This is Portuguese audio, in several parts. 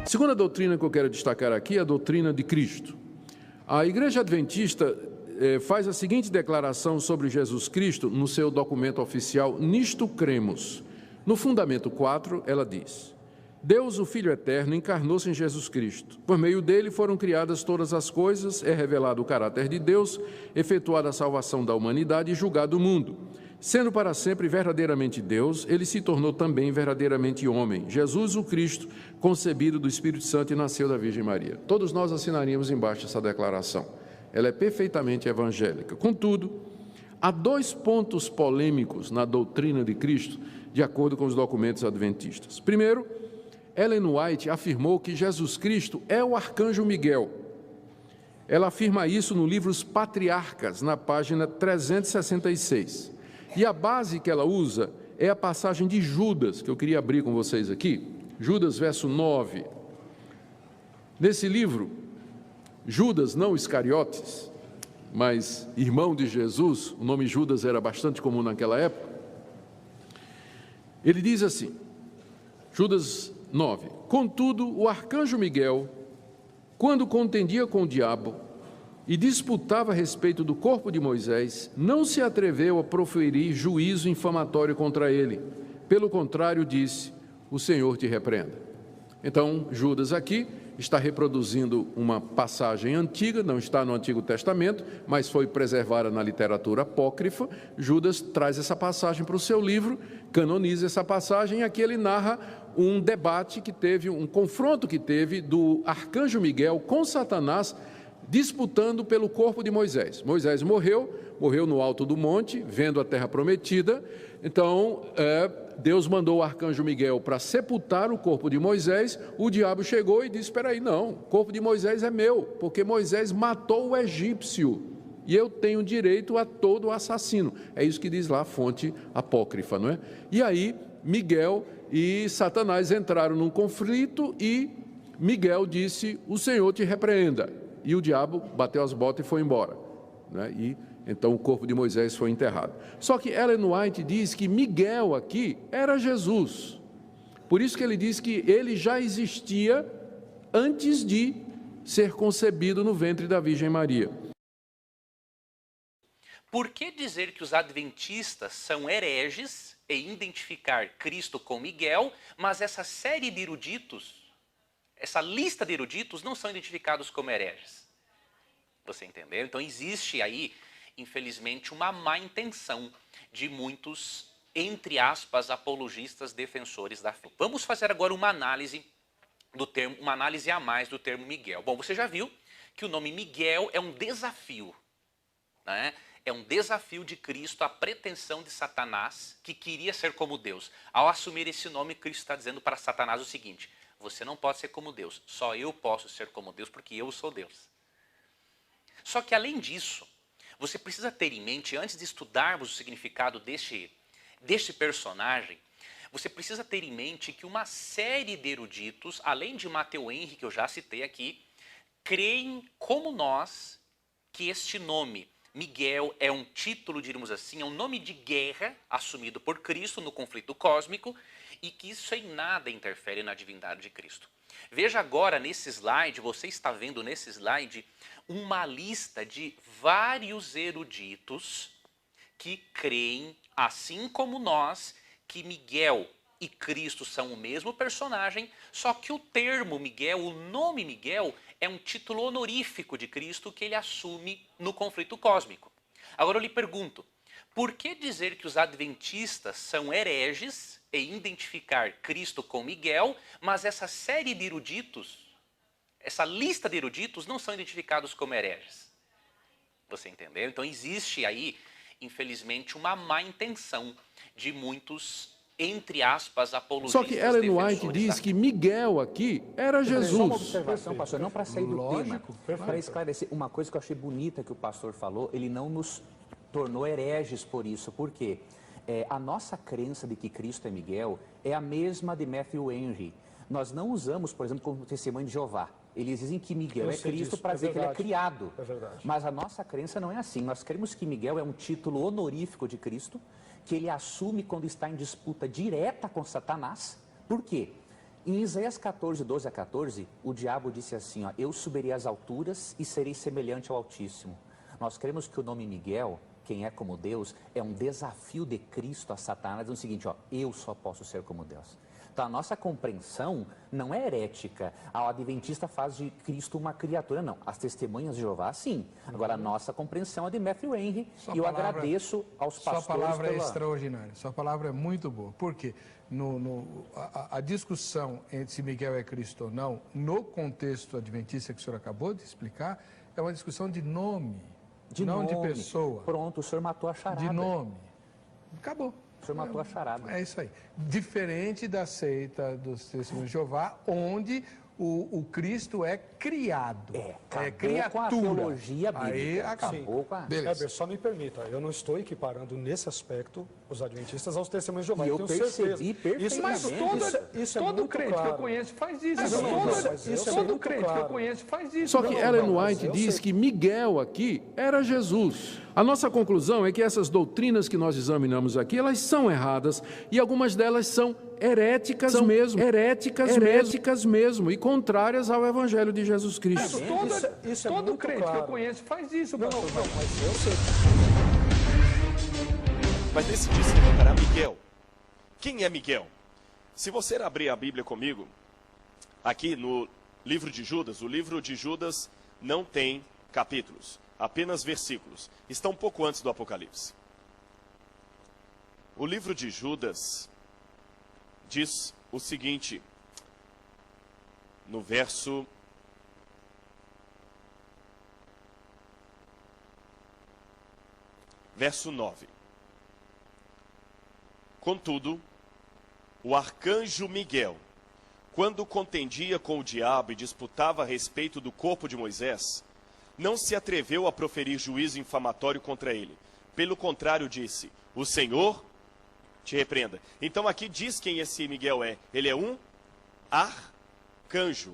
Segunda doutrina que eu quero destacar aqui é a doutrina de Cristo. A Igreja Adventista faz a seguinte declaração sobre Jesus Cristo no seu documento oficial, Nisto Cremos. No fundamento 4, ela diz: Deus, o Filho Eterno, encarnou-se em Jesus Cristo. Por meio dele foram criadas todas as coisas, é revelado o caráter de Deus, efetuada a salvação da humanidade e julgado o mundo. Sendo para sempre verdadeiramente Deus, ele se tornou também verdadeiramente homem. Jesus, o Cristo, concebido do Espírito Santo e nasceu da Virgem Maria. Todos nós assinaríamos embaixo essa declaração. Ela é perfeitamente evangélica. Contudo, há dois pontos polêmicos na doutrina de Cristo, de acordo com os documentos adventistas. Primeiro, Ellen White afirmou que Jesus Cristo é o arcanjo Miguel. Ela afirma isso no livro Os Patriarcas, na página 366. E a base que ela usa é a passagem de Judas, que eu queria abrir com vocês aqui. Judas, verso 9. Nesse livro, Judas, não Iscariotes, mas irmão de Jesus, o nome Judas era bastante comum naquela época. Ele diz assim, Judas 9: Contudo, o arcanjo Miguel, quando contendia com o diabo e disputava a respeito do corpo de Moisés, não se atreveu a proferir juízo infamatório contra ele. Pelo contrário, disse: o Senhor te repreenda. Então, Judas aqui está reproduzindo uma passagem antiga, não está no Antigo Testamento, mas foi preservada na literatura apócrifa. Judas traz essa passagem para o seu livro, canoniza essa passagem, e aqui ele narra um debate que teve, um confronto que teve do arcanjo Miguel com Satanás, disputando pelo corpo de Moisés. Moisés morreu no alto do monte, vendo a terra prometida. Então, Deus mandou o arcanjo Miguel para sepultar o corpo de Moisés. O diabo chegou e disse: espera aí, não, o corpo de Moisés é meu, porque Moisés matou o egípcio e eu tenho direito a todo assassino. É isso que diz lá a fonte apócrifa, não é? E aí, Miguel e Satanás entraram num conflito e Miguel disse: o Senhor te repreenda. E o diabo bateu as botas e foi embora, né? E então o corpo de Moisés foi enterrado. Só que Ellen White diz que Miguel aqui era Jesus. Por isso que ele diz que ele já existia antes de ser concebido no ventre da Virgem Maria. Por que dizer que os adventistas são hereges e identificar Cristo com Miguel, mas essa série de eruditos, essa lista de eruditos não são identificados como hereges? Você entendeu? Então existe aí, infelizmente, uma má intenção de muitos, entre aspas, apologistas defensores da fé. Vamos fazer agora uma análise do termo, uma análise a mais do termo Miguel. Bom, você já viu que o nome Miguel é um desafio, né? É um desafio de Cristo à pretensão de Satanás, que queria ser como Deus. Ao assumir esse nome, Cristo está dizendo para Satanás o seguinte: você não pode ser como Deus, só eu posso ser como Deus, porque eu sou Deus. Só que além disso, você precisa ter em mente, antes de estudarmos o significado deste personagem, você precisa ter em mente que uma série de eruditos, além de Matthew Henry, que eu já citei aqui, creem como nós que este nome, Miguel, é um título, diríamos assim, é um nome de guerra assumido por Cristo no conflito cósmico e que isso em nada interfere na divindade de Cristo. Veja agora nesse slide, você está vendo nesse slide uma lista de vários eruditos que creem, assim como nós, que Miguel e Cristo são o mesmo personagem, só que o termo Miguel, o nome Miguel, é um título honorífico de Cristo que ele assume no conflito cósmico. Agora eu lhe pergunto, por que dizer que os adventistas são hereges e identificar Cristo com Miguel, mas essa série de eruditos, essa lista de eruditos não são identificados como hereges? Você entendeu? Então existe aí, infelizmente, uma má intenção de muitos, entre aspas, apologistas. Só que Ellen White diz que Miguel aqui era Jesus. Só uma observação, pastor, não para sair do tema, para esclarecer uma coisa que eu achei bonita que o pastor falou, ele não nos tornou hereges por isso. Por quê? A nossa crença de que Cristo é Miguel é a mesma de Matthew Henry. Nós não usamos, por exemplo, como testemunho de Jeová. Eles dizem que Miguel é Cristo para dizer que ele é criado. É verdade. Mas a nossa crença não é assim. Nós cremos que Miguel é um título honorífico de Cristo, que ele assume quando está em disputa direta com Satanás. Por quê? Em Isaías 14, 12 a 14, o diabo disse assim, ó, eu subirei às alturas e serei semelhante ao Altíssimo. Nós cremos que o nome Miguel, quem é como Deus, é um desafio de Cristo a Satanás, dizendo o seguinte, ó, eu só posso ser como Deus. Então a nossa compreensão não é herética. A adventista faz de Cristo uma criatura, não. As testemunhas de Jeová, sim. Agora a nossa compreensão é de Matthew Henry e eu agradeço aos pastores. Sua palavra é extraordinária, sua palavra é muito boa. Por quê? A discussão entre se Miguel é Cristo ou não, no contexto adventista que o senhor acabou de explicar, é uma discussão de nome, não de pessoa. Pronto, o senhor matou a charada. De nome. Acabou. O senhor matou a charada. É isso aí. Diferente da seita dos Testemunhos de Jeová, onde o Cristo é criado. É criatura. Com a teologia bíblica. Aí acabou. Heber, só me permita, eu não estou equiparando nesse aspecto os adventistas aos Testemunhos de Jeová. E eu percebi perfeitamente. Isso todo crente que eu conheço faz isso. Todo crente que eu conheço faz isso. Só que Ellen White diz que Miguel aqui era Jesus. A nossa conclusão é que essas doutrinas que nós examinamos aqui, elas são erradas e algumas delas são heréticas mesmo e contrárias ao Evangelho de Jesus Cristo. Todo crente que eu conheço faz isso. Mas eu sei. Mas nesse dia se levantará Miguel. Quem é Miguel? Se você abrir a Bíblia comigo, aqui no livro de Judas, o livro de Judas não tem capítulos, apenas versículos. Está um pouco antes do Apocalipse. O livro de Judas diz o seguinte, no verso 9. Contudo, o arcanjo Miguel, quando contendia com o diabo e disputava a respeito do corpo de Moisés, não se atreveu a proferir juízo infamatório contra ele. Pelo contrário, disse, o Senhor te repreenda. Então aqui diz quem esse Miguel é. Ele é um arcanjo.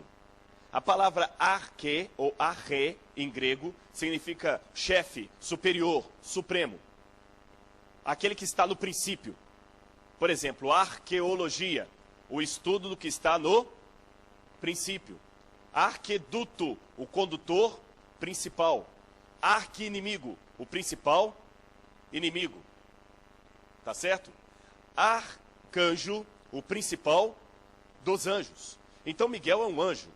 A palavra arque, ou arre, em grego, significa chefe, superior, supremo. Aquele que está no princípio. Por exemplo, arqueologia, o estudo do que está no princípio. Arqueduto, o condutor principal. Arqui-inimigo, o principal inimigo. Tá certo? Arcanjo, o principal dos anjos. Então Miguel é um anjo,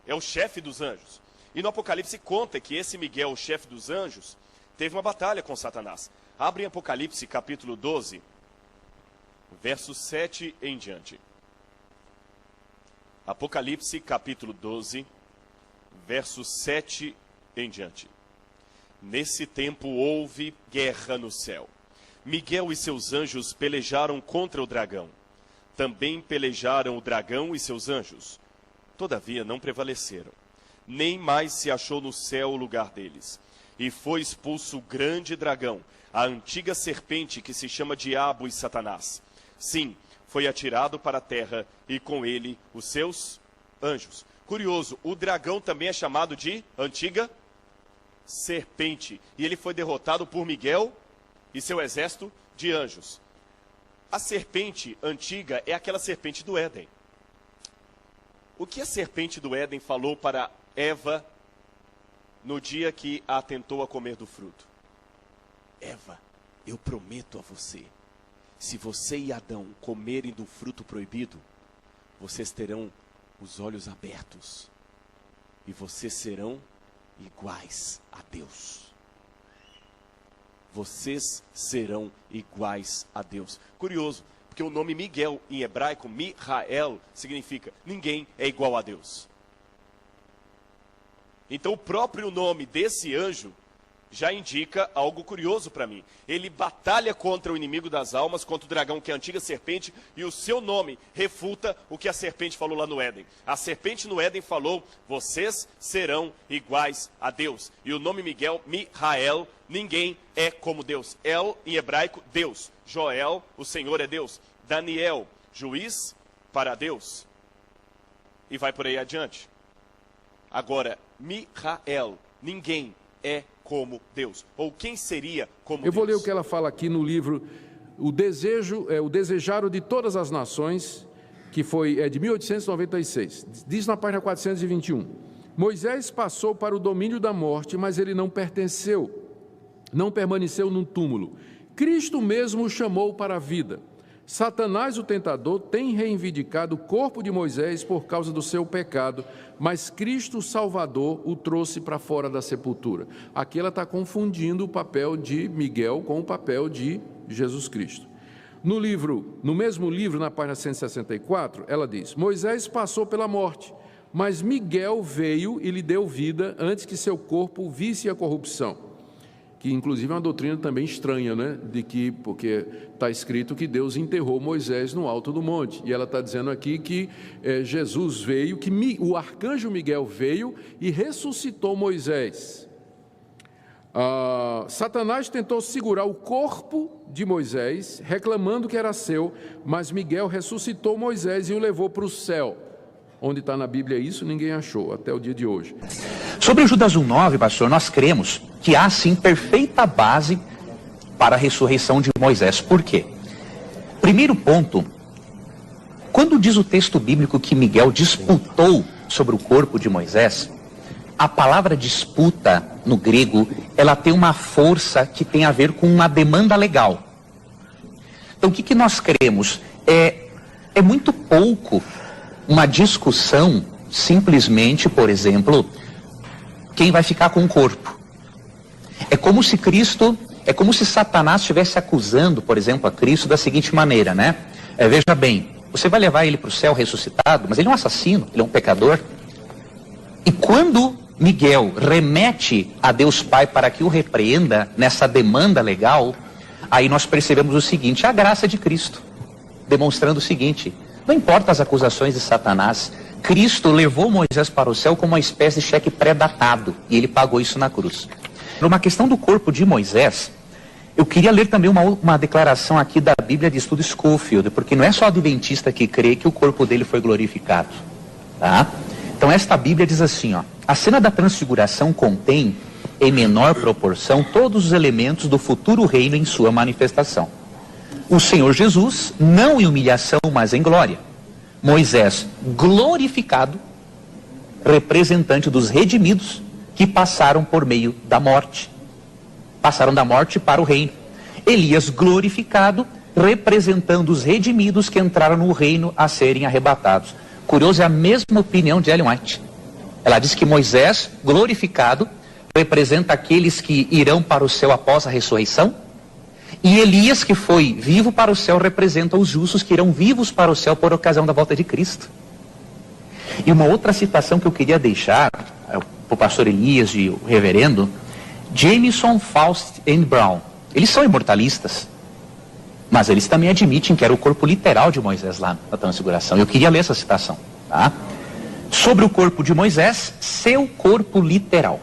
é o chefe dos anjos. E no Apocalipse conta que esse Miguel, o chefe dos anjos, teve uma batalha com Satanás. Abre em Apocalipse capítulo 12, verso 7 em diante. Apocalipse capítulo 12, verso 7 em diante. Nesse tempo houve guerra no céu. Miguel e seus anjos pelejaram contra o dragão. Também pelejaram o dragão e seus anjos. Todavia não prevaleceram. Nem mais se achou no céu o lugar deles. E foi expulso o grande dragão, a antiga serpente que se chama Diabo e Satanás. Sim, foi atirado para a terra e com ele os seus anjos. Curioso, o dragão também é chamado de antiga serpente. E ele foi derrotado por Miguel e seu exército de anjos. A serpente antiga é aquela serpente do Éden. O que a serpente do Éden falou para Eva no dia que a tentou a comer do fruto? Eva, eu prometo a você, se você e Adão comerem do fruto proibido, vocês terão os olhos abertos e vocês serão iguais a Deus. Vocês serão iguais a Deus. Curioso, porque o nome Miguel em hebraico, Mihael, significa ninguém é igual a Deus. Então o próprio nome desse anjo já indica algo curioso para mim. Ele batalha contra o inimigo das almas, contra o dragão que é a antiga serpente, e o seu nome refuta o que a serpente falou lá no Éden. A serpente no Éden falou, vocês serão iguais a Deus. E o nome Miguel, Mihael, ninguém é como Deus. El, em hebraico, Deus. Joel, o Senhor é Deus. Daniel, juiz para Deus. E vai por aí adiante. Agora, Mihael, ninguém é como Deus. Ou quem seria como Deus? Eu vou ler o que ela fala aqui no livro, o desejar de todas as nações, que é de 1896. Diz na página 421. Moisés passou para o domínio da morte, mas ele não permaneceu num túmulo. Cristo mesmo o chamou para a vida. Satanás, o tentador, tem reivindicado o corpo de Moisés por causa do seu pecado, mas Cristo, o Salvador, o trouxe para fora da sepultura. Aqui ela está confundindo o papel de Miguel com o papel de Jesus Cristo. No mesmo livro, na página 164, ela diz: Moisés passou pela morte, mas Miguel veio e lhe deu vida antes que seu corpo visse a corrupção. Que inclusive é uma doutrina também estranha, né? Porque está escrito que Deus enterrou Moisés no alto do monte. E ela está dizendo aqui que Jesus veio, que o arcanjo Miguel veio e ressuscitou Moisés. Satanás tentou segurar o corpo de Moisés, reclamando que era seu, mas Miguel ressuscitou Moisés e o levou para o céu. Onde está na Bíblia isso, ninguém achou, até o dia de hoje. Sobre Judas 1,9, pastor, nós cremos que há, sim, perfeita base para a ressurreição de Moisés. Por quê? Primeiro ponto, quando diz o texto bíblico que Miguel disputou sobre o corpo de Moisés, a palavra disputa, no grego, ela tem uma força que tem a ver com uma demanda legal. Então, o que nós cremos? É muito pouco uma discussão, simplesmente, por exemplo, quem vai ficar com o corpo. É como se Satanás estivesse acusando, por exemplo, a Cristo da seguinte maneira, né? Veja bem, você vai levar ele para o céu ressuscitado, mas ele é um assassino, ele é um pecador. E quando Miguel remete a Deus Pai para que o repreenda nessa demanda legal, aí nós percebemos o seguinte: a graça de Cristo, demonstrando o seguinte: não importa as acusações de Satanás, Cristo levou Moisés para o céu como uma espécie de cheque pré-datado, e ele pagou isso na cruz. Numa questão do corpo de Moisés, eu queria ler também uma declaração aqui da Bíblia de Estudo Scofield, porque não é só o adventista que crê que o corpo dele foi glorificado, tá? Então esta Bíblia diz assim, ó: a cena da transfiguração contém, em menor proporção, todos os elementos do futuro reino em sua manifestação. O Senhor Jesus, não em humilhação, mas em glória. Moisés, glorificado, representante dos redimidos que passaram por meio da morte. Passaram da morte para o reino. Elias, glorificado, representando os redimidos que entraram no reino a serem arrebatados. Curioso, é a mesma opinião de Ellen White. Ela diz que Moisés, glorificado, representa aqueles que irão para o céu após a ressurreição. E Elias, que foi vivo para o céu, representa os justos que irão vivos para o céu por ocasião da volta de Cristo. E uma outra citação que eu queria deixar para o pastor Elias e o reverendo, Jameson, Faust e Brown. Eles são imortalistas, mas eles também admitem que era o corpo literal de Moisés lá na transfiguração. Eu queria ler essa citação, tá? Sobre o corpo de Moisés, seu corpo literal.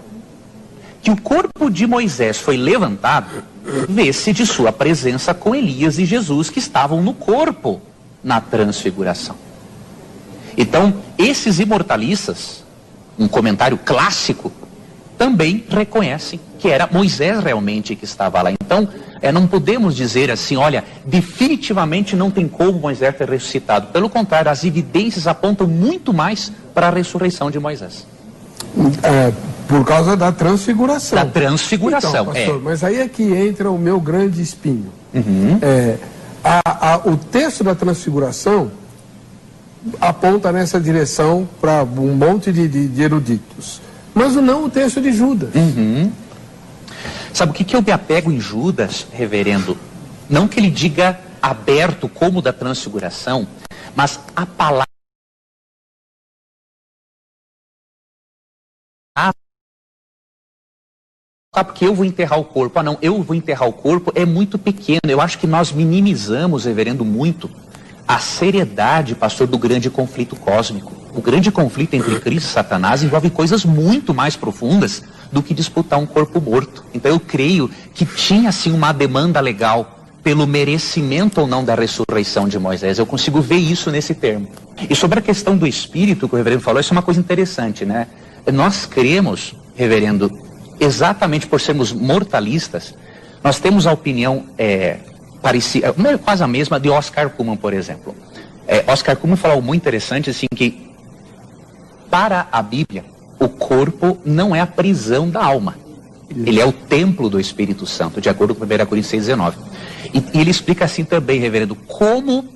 Que o corpo de Moisés foi levantado, vê-se de sua presença com Elias e Jesus, que estavam no corpo na transfiguração. Então, esses imortalistas, um comentário clássico, também reconhecem que era Moisés realmente que estava lá. Então, não podemos dizer assim, olha, definitivamente não tem como Moisés ter ressuscitado. Pelo contrário, as evidências apontam muito mais para a ressurreição de Moisés. Por causa da transfiguração. Da transfiguração, então, pastor, mas aí é que entra o meu grande espinho. O texto da transfiguração aponta nessa direção para um monte de eruditos, mas não o texto de Judas. Sabe o que eu me apego em Judas, reverendo? Não que ele diga aberto como o da transfiguração, mas a palavra porque eu vou enterrar o corpo. Não, eu vou enterrar o corpo é muito pequeno. Eu acho que nós minimizamos, reverendo, muito a seriedade, pastor, do grande conflito cósmico. O grande conflito entre Cristo e Satanás envolve coisas muito mais profundas do que disputar um corpo morto. Então eu creio que tinha sim uma demanda legal pelo merecimento ou não da ressurreição de Moisés. Eu consigo ver isso nesse termo. E sobre a questão do espírito que o reverendo falou, isso é uma coisa interessante, né? Nós cremos, reverendo, exatamente por sermos mortalistas, nós temos a opinião parecia, quase a mesma de Oscar Cullmann, por exemplo. Oscar Cullmann falou algo muito interessante, assim, que para a Bíblia, o corpo não é a prisão da alma. Ele é o templo do Espírito Santo, de acordo com 1 Coríntios 6,19. E ele explica assim também, reverendo, como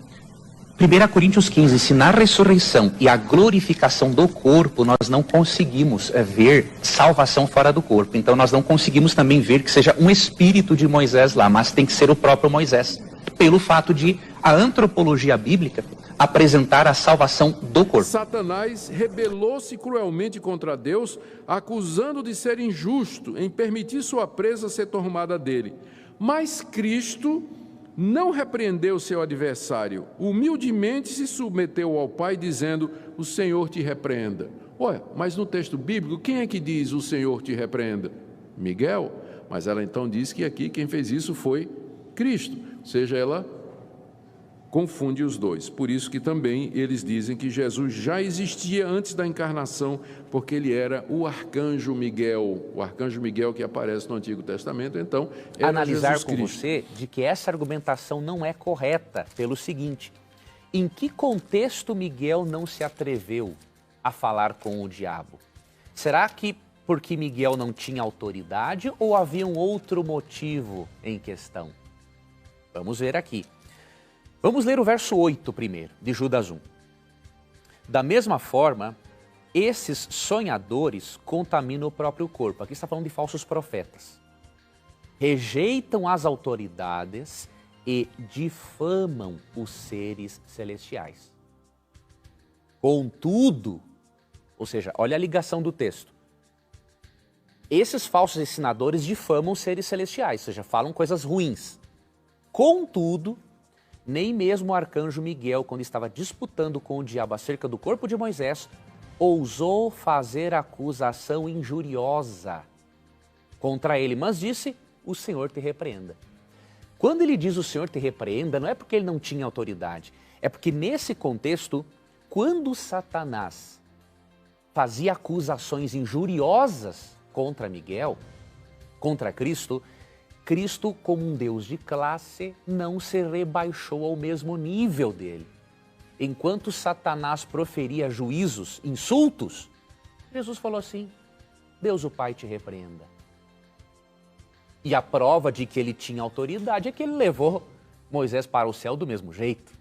1 Coríntios 15, se na ressurreição e a glorificação do corpo nós não conseguimos ver salvação fora do corpo. Então nós não conseguimos também ver que seja um espírito de Moisés lá, mas tem que ser o próprio Moisés. Pelo fato de a antropologia bíblica apresentar a salvação do corpo. Satanás rebelou-se cruelmente contra Deus, acusando de ser injusto em permitir sua presa ser tomada dele. Mas Cristo não repreendeu seu adversário, humildemente se submeteu ao Pai, dizendo: o Senhor te repreenda. Olha, mas no texto bíblico, quem é que diz o Senhor te repreenda? Miguel. Mas ela então diz que aqui quem fez isso foi Cristo. Ou seja, ela confunde os dois. Por isso que também eles dizem que Jesus já existia antes da encarnação, porque ele era o arcanjo Miguel que aparece no Antigo Testamento. Então, era analisar Jesus com Cristo. você de que essa argumentação não é correta pelo seguinte: em que contexto Miguel não se atreveu a falar com o diabo? Será que porque Miguel não tinha autoridade ou havia um outro motivo em questão? Vamos ver aqui. Vamos ler o verso 8 primeiro, de Judas 1. Da mesma forma, esses sonhadores contaminam o próprio corpo. Aqui está falando de falsos profetas. Rejeitam as autoridades e difamam os seres celestiais. Contudo, ou seja, olha a ligação do texto. Esses falsos ensinadores difamam os seres celestiais, ou seja, falam coisas ruins. Contudo, nem mesmo o arcanjo Miguel, quando estava disputando com o diabo acerca do corpo de Moisés, ousou fazer acusação injuriosa contra ele, mas disse: o Senhor te repreenda. Quando ele diz o Senhor te repreenda, não é porque ele não tinha autoridade, é porque nesse contexto, quando Satanás fazia acusações injuriosas contra Miguel, contra Cristo, Cristo, como um Deus de classe, não se rebaixou ao mesmo nível dele. Enquanto Satanás proferia juízos, insultos, Jesus falou assim: Deus o Pai te repreenda. E a prova de que ele tinha autoridade é que ele levou Moisés para o céu do mesmo jeito.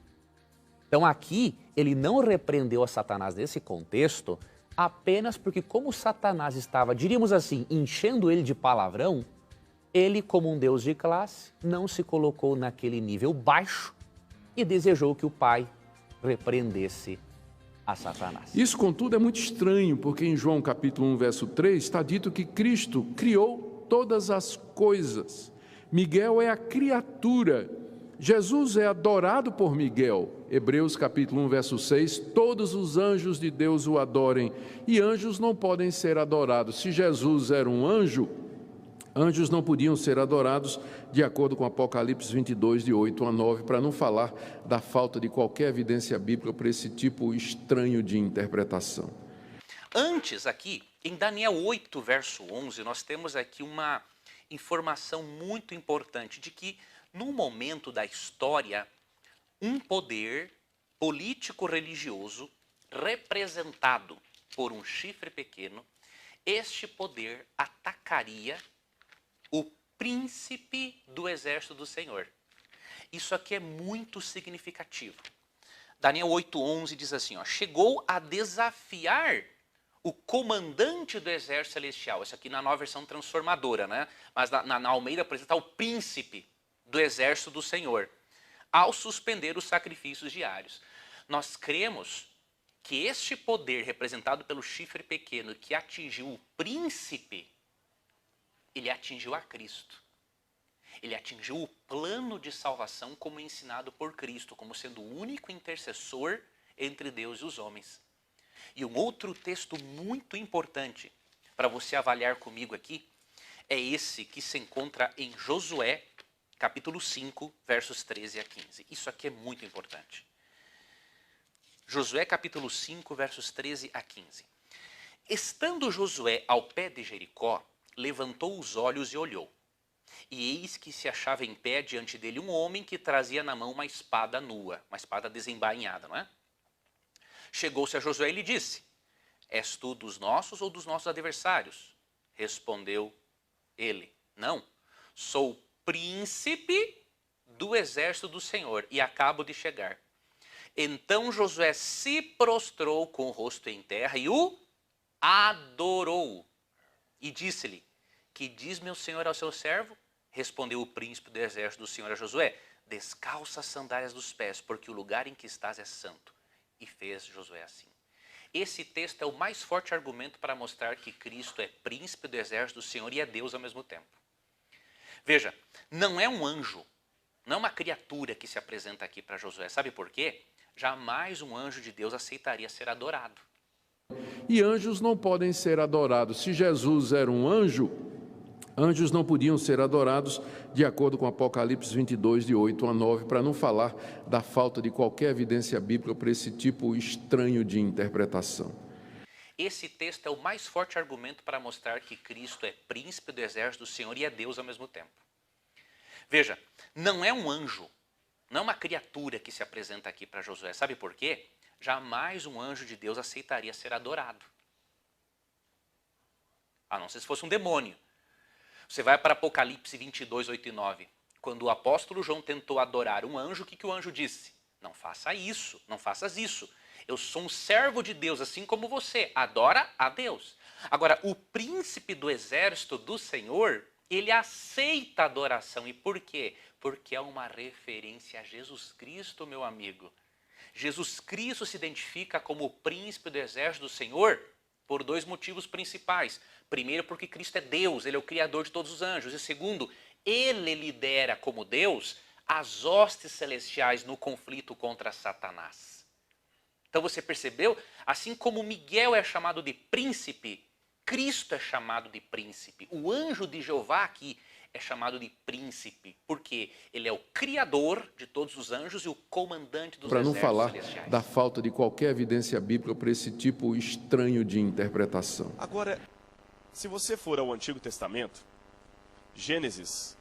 Então aqui, ele não repreendeu a Satanás nesse contexto apenas porque, como Satanás estava, diríamos assim, enchendo ele de palavrão, ele, como um Deus de classe, não se colocou naquele nível baixo e desejou que o Pai repreendesse a Satanás. Isso, contudo, é muito estranho, porque em João capítulo 1, verso 3, está dito que Cristo criou todas as coisas. Miguel é a criatura. Jesus é adorado por Miguel. Hebreus capítulo 1, verso 6, todos os anjos de Deus o adorem. E anjos não podem ser adorados. Se Jesus era um anjo, anjos não podiam ser adorados, de acordo com Apocalipse 22, de 8 a 9, para não falar da falta de qualquer evidência bíblica para esse tipo estranho de interpretação. Antes, aqui, em Daniel 8, verso 11, nós temos aqui uma informação muito importante de que, no momento da história, um poder político-religioso representado por um chifre pequeno, este poder atacaria o príncipe do exército do Senhor. Isso aqui é muito significativo. Daniel 8:11 diz assim, ó, chegou a desafiar o comandante do exército celestial. Isso aqui na nova versão transformadora, né? Mas na Almeida apresenta o príncipe do exército do Senhor, ao suspender os sacrifícios diários. Nós cremos que este poder representado pelo chifre pequeno que atingiu o príncipe, ele atingiu a Cristo. Ele atingiu o plano de salvação como ensinado por Cristo, como sendo o único intercessor entre Deus e os homens. E um outro texto muito importante para você avaliar comigo aqui é esse que se encontra em Josué, capítulo 5, versos 13 a 15. Isso aqui é muito importante. Josué, capítulo 5, versos 13 a 15. Estando Josué ao pé de Jericó, levantou os olhos e olhou. E eis que se achava em pé diante dele um homem que trazia na mão uma espada nua, uma espada desembainhada, não é? Chegou-se a Josué e lhe disse: és tu dos nossos ou dos nossos adversários? Respondeu ele: não, sou príncipe do exército do Senhor e acabo de chegar. Então Josué se prostrou com o rosto em terra e o adorou. E disse-lhe: que diz meu senhor ao seu servo? Respondeu o príncipe do exército do Senhor a Josué: descalça as sandálias dos pés, porque o lugar em que estás é santo. E fez Josué assim. Esse texto é o mais forte argumento para mostrar que Cristo é príncipe do exército do Senhor e é Deus ao mesmo tempo. Veja, não é um anjo, não é uma criatura que se apresenta aqui para Josué. Sabe por quê? Jamais um anjo de Deus aceitaria ser adorado. E anjos não podem ser adorados. Se Jesus era um anjo, anjos não podiam ser adorados, de acordo com Apocalipse 22, de 8 a 9, para não falar da falta de qualquer evidência bíblica para esse tipo estranho de interpretação. Esse texto é o mais forte argumento para mostrar que Cristo é príncipe do exército do Senhor e é Deus ao mesmo tempo. Veja, não é um anjo, não é uma criatura que se apresenta aqui para Josué. Sabe por quê? Jamais um anjo de Deus aceitaria ser adorado. A não ser se fosse um demônio. Você vai para Apocalipse 22, 8 e 9. Quando o apóstolo João tentou adorar um anjo, o que o anjo disse? Não faça isso, não faças isso. Eu sou um servo de Deus, assim como você. Adora a Deus. Agora, o príncipe do exército do Senhor, ele aceita a adoração. E por quê? Porque é uma referência a Jesus Cristo, meu amigo. Jesus Cristo se identifica como o príncipe do exército do Senhor por dois motivos principais. Primeiro, porque Cristo é Deus, ele é o criador de todos os anjos. E segundo, ele lidera como Deus as hostes celestiais no conflito contra Satanás. Então você percebeu? Assim como Miguel é chamado de príncipe, Cristo é chamado de príncipe. O anjo de Jeová aqui é chamado de príncipe, porque ele é o criador de todos os anjos e o comandante dos exércitos celestiais. Para não falar da falta de qualquer evidência bíblica para esse tipo estranho de interpretação. Agora, se você for ao Antigo Testamento, Gênesis,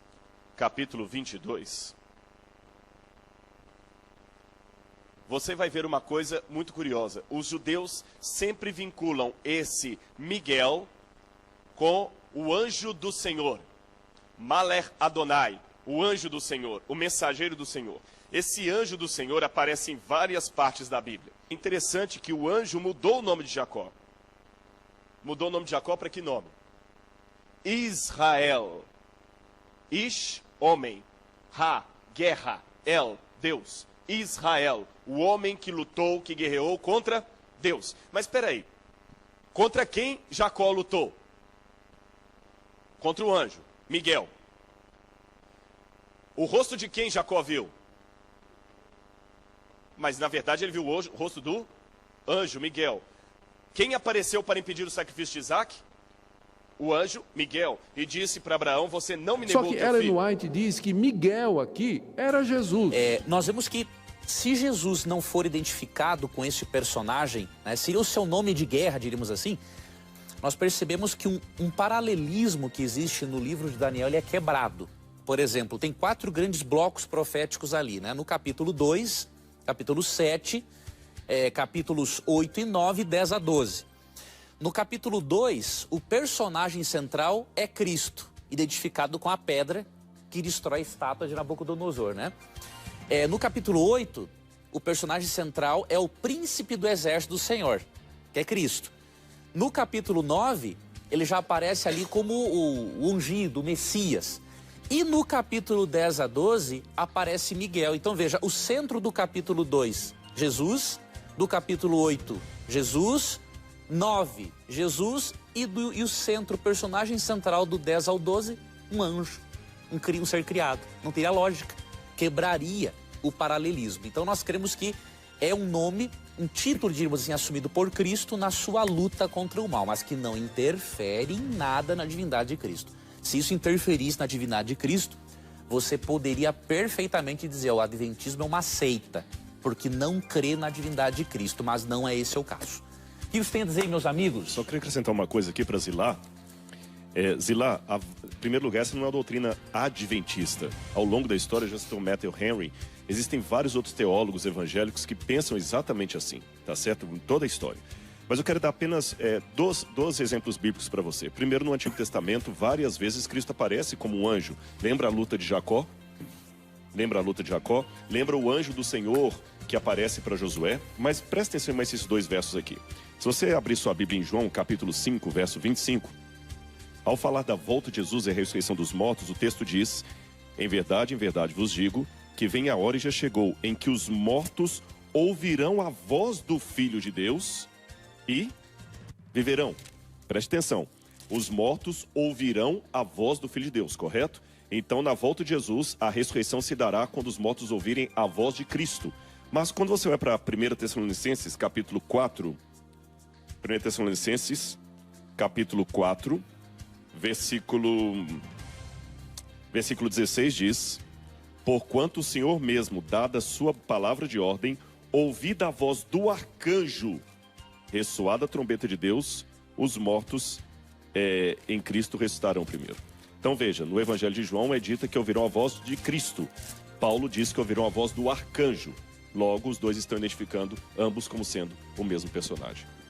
capítulo 22, você vai ver uma coisa muito curiosa. Os judeus sempre vinculam esse Miguel com o anjo do Senhor. Maler Adonai, o anjo do Senhor, o mensageiro do Senhor. Esse anjo do Senhor aparece em várias partes da Bíblia. É interessante que o anjo mudou o nome de Jacó. Mudou o nome de Jacó para que nome? Israel. Ish, homem. Ha, guerra. El, Deus. Israel, o homem que lutou, que guerreou contra Deus. Mas espera aí. Contra quem Jacó lutou? Contra o anjo, Miguel. O rosto de quem Jacó viu? Mas na verdade ele viu o rosto do anjo, Miguel. Quem apareceu para impedir o sacrifício de Isaac? O anjo, Miguel. E disse para Abraão: você não me negou o teu filho. Só que Ellen White diz que Miguel aqui era Jesus. Nós vemos que se Jesus não for identificado com esse personagem, né, seria o seu nome de guerra, diríamos assim, nós percebemos que um paralelismo que existe no livro de Daniel ele é quebrado. Por exemplo, tem 4 grandes blocos proféticos ali, né? No capítulo 2, capítulo 7, capítulos 8 e 9, 10 a 12. No capítulo 2, o personagem central é Cristo, identificado com a pedra que destrói a estátua de Nabucodonosor, né? No capítulo 8, o personagem central é o príncipe do exército do Senhor, que é Cristo. No capítulo 9, ele já aparece ali como o ungido, o Messias. E no capítulo 10 a 12, aparece Miguel. Então veja, o centro do capítulo 2, Jesus. Do capítulo 8, Jesus. 9, Jesus. E o centro, o personagem central do 10 ao 12, um anjo, um ser criado. Não teria lógica. Quebraria o paralelismo. Então nós cremos que é um nome, um título, diríamos assim, assumido por Cristo na sua luta contra o mal, mas que não interfere em nada na divindade de Cristo. Se isso interferisse na divindade de Cristo, você poderia perfeitamente dizer: o adventismo é uma seita, porque não crê na divindade de Cristo, mas não é esse o caso. O que você tem a dizer, meus amigos? Só queria acrescentar uma coisa aqui para Zilá. Zilá, em primeiro lugar, essa não é uma doutrina adventista. Ao longo da história, já citou Matthew Henry, existem vários outros teólogos evangélicos que pensam exatamente assim, tá certo? Em toda a história. Mas eu quero dar apenas dois exemplos bíblicos para você. Primeiro, no Antigo Testamento, várias vezes Cristo aparece como um anjo. Lembra a luta de Jacó? Lembra a luta de Jacó? Lembra o anjo do Senhor que aparece para Josué? Mas presta atenção mais esses dois versos aqui. Se você abrir sua Bíblia em João, capítulo 5, verso 25, ao falar da volta de Jesus e a ressurreição dos mortos, o texto diz: em verdade vos digo, que vem a hora e já chegou, em que os mortos ouvirão a voz do Filho de Deus e viverão. Preste atenção. Os mortos ouvirão a voz do Filho de Deus, correto? Então, na volta de Jesus, a ressurreição se dará quando os mortos ouvirem a voz de Cristo. Mas quando você vai para 1 Tessalonicenses, capítulo 4, 1 Tessalonicenses, capítulo 4, versículo 16 diz: porquanto o Senhor mesmo, dada a sua palavra de ordem, ouvida a voz do arcanjo, ressoada a trombeta de Deus, os mortos em Cristo ressuscitarão primeiro. Então veja, no Evangelho de João é dita que ouvirão a voz de Cristo. Paulo diz que ouvirão a voz do arcanjo. Logo, os dois estão identificando ambos como sendo o mesmo personagem.